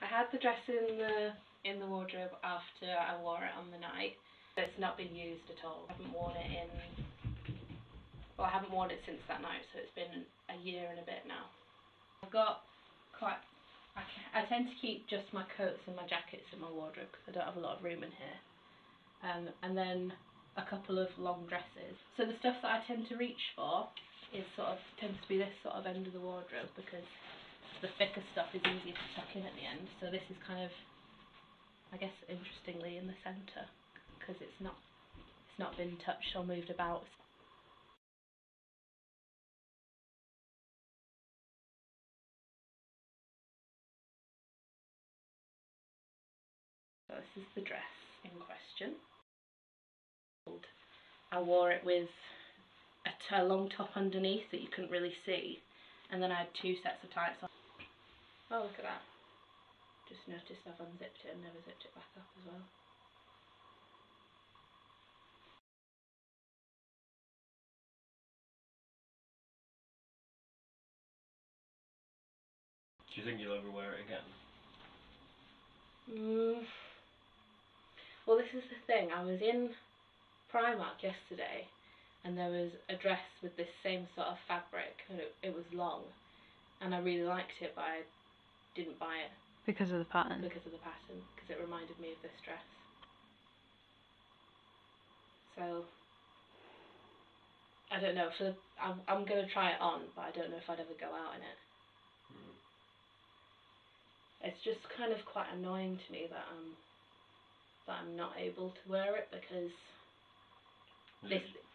I had the dress in the wardrobe after I wore it on the night. It's not been used at all. I haven't worn it I haven't worn it since that night, so it's been a year and a bit now. I've got I tend to keep just my coats and my jackets in my wardrobe because I don't have a lot of room in here. And then a couple of long dresses. So the stuff that I tend to reach for is tends to be this sort of end of the wardrobe, because the thicker stuff is easier to tuck in at the end. So this is kind of, I guess, interestingly in the centre, because it's not been touched or moved about. So this is the dress in question. I wore it with a long top underneath that you couldn't really see, and then I had 2 sets of tights on. Oh, look at that. Just noticed I've unzipped it and never zipped it back up as well. Do you think you'll ever wear it again? Well, this is the thing. I was in Primark yesterday, and there was a dress with this same sort of fabric, and it was long, and I really liked it, but I didn't buy it. Because of the pattern? Because of the pattern, because it reminded me of this dress. So, I don't know, I'm going to try it on, but I don't know if I'd ever go out in it. It's just kind of quite annoying to me that I'm not able to wear it, because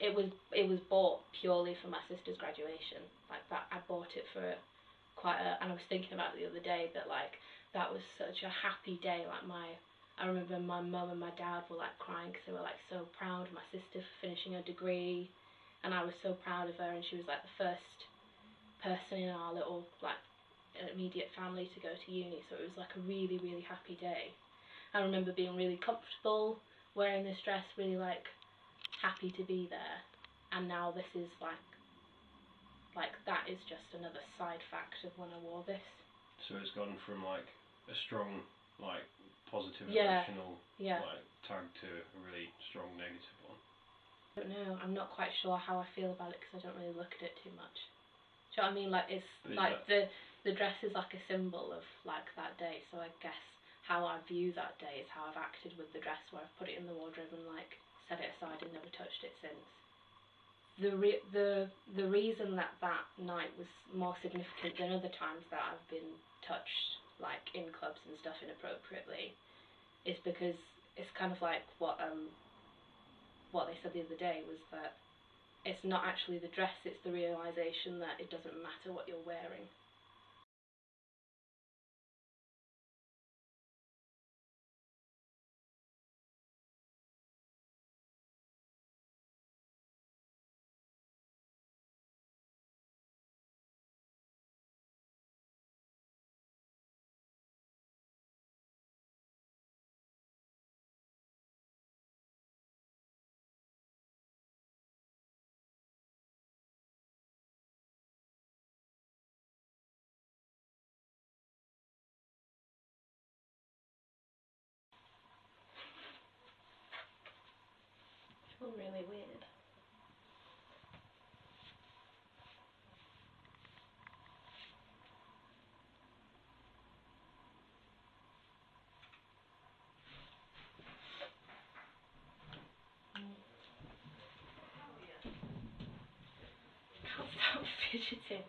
it was bought purely for my sister's graduation. Like that, I bought it for and I was thinking about it the other day that like that was such a happy day. Like I remember my mum and my dad were like crying because they were like so proud of my sister for finishing her degree, and I was so proud of her, and she was like the first person in our little like immediate family to go to uni, so it was like a really, really happy day. I remember being really comfortable wearing this dress, really like happy to be there, and now this is like that is just another side fact of when I wore this. So it's gone from like a strong like positive emotional like tag to a really strong negative one. I don't know, I'm not quite sure how I feel about it because I don't really look at it too much. Do you know what I mean? Like it's like the dress is like a symbol of like that day, so I guess how I view that day is how I've acted with the dress, where I've put it in the wardrobe and like set it aside and never touched it since. The reason that night was more significant than other times that I've been touched like in clubs and stuff inappropriately is because it's kind of like what they said the other day, was that it's not actually the dress, it's the realisation that it doesn't matter what you're wearing. I feel really weird. Can't stop fidgeting.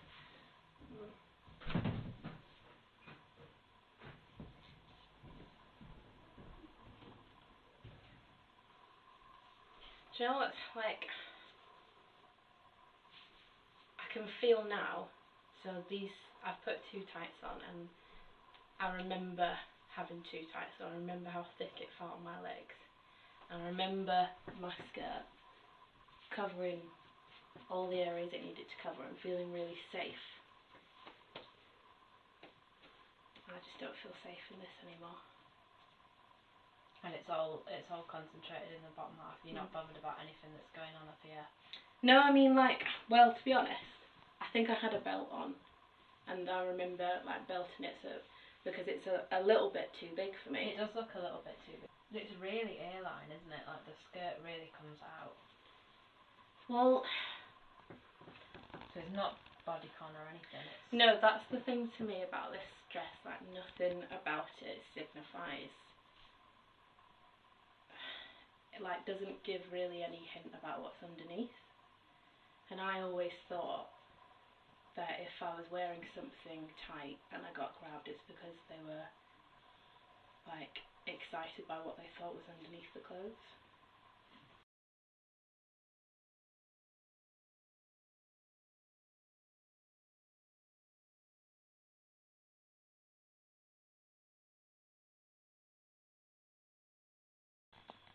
Do you know what's like? I can feel now. So I've put 2 tights on, and I remember having 2 tights on. I remember how thick it felt on my legs. And I remember my skirt covering all the areas it needed to cover and feeling really safe. I just don't feel safe in this anymore. And it's all concentrated in the bottom half. You're not bothered about anything that's going on up here? No, I mean like, well, to be honest, I think I had a belt on, and I remember like belting it, so because it's a little bit too big for me. It does look a little bit too big. It's really A-line, isn't it? Like the skirt really comes out. Well, so it's not bodycon or anything. No, that's the thing to me about this dress. Like nothing about it signifies. It like doesn't give really any hint about what's underneath. And I always thought that if I was wearing something tight and I got grabbed, it's because they were like excited by what they thought was underneath the clothes.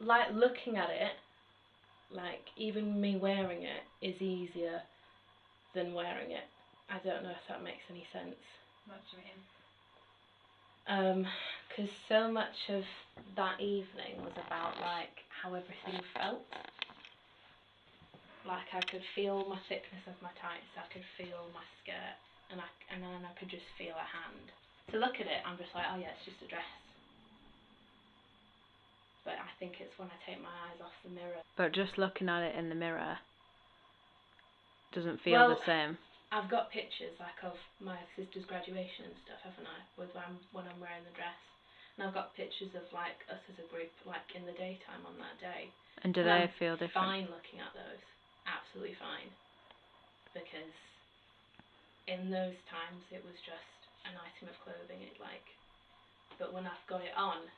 Like looking at it, like even me wearing it is easier than wearing it. I don't know if that makes any sense. What do you mean? Because so much of that evening was about like how everything felt. Like I could feel my thickness of my tights, I could feel my skirt, and then I could just feel a hand. To look at it, I'm just like, oh yeah, it's just a dress. But I think it's when I take my eyes off the mirror. But just looking at it in the mirror doesn't feel the same. I've got pictures like of my sister's graduation and stuff, haven't I? When I'm wearing the dress, and I've got pictures of like us as a group, like in the daytime on that day. And do they feel different? Fine looking at those, absolutely fine, because in those times it was just an item of clothing. But when I've got it on,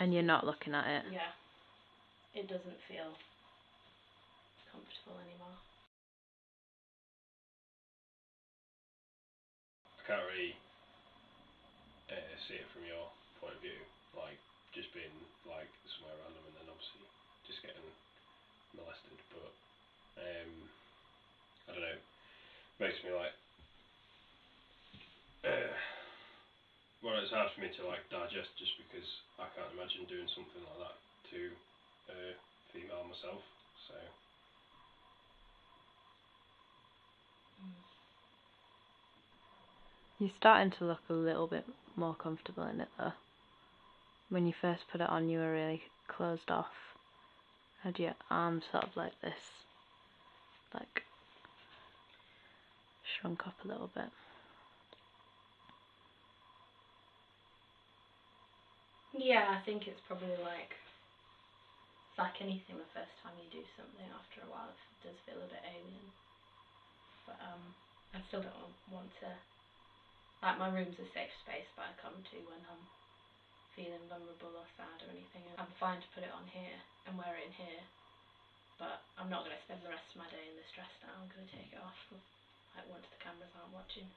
and you're not looking at it. Yeah, it doesn't feel comfortable anymore. I can't really see it from your point of view, like just being like somewhere random and then obviously just getting molested, but I don't know, makes me like well, it's hard for me to like digest just because I can't imagine doing something like that to a female myself, so You're starting to look a little bit more comfortable in it though. When you first put it on, you were really closed off. Had your arms sort of like this, like shrunk up a little bit. Yeah, I think it's probably like, it's like anything, the first time you do something, after a while it does feel a bit alien. But I still don't want to, like my room's a safe space that I come to when I'm feeling vulnerable or sad or anything. I'm fine to put it on here and wear it in here, but I'm not going to spend the rest of my day in this dress now. I'm going to take it off, like once the cameras aren't watching.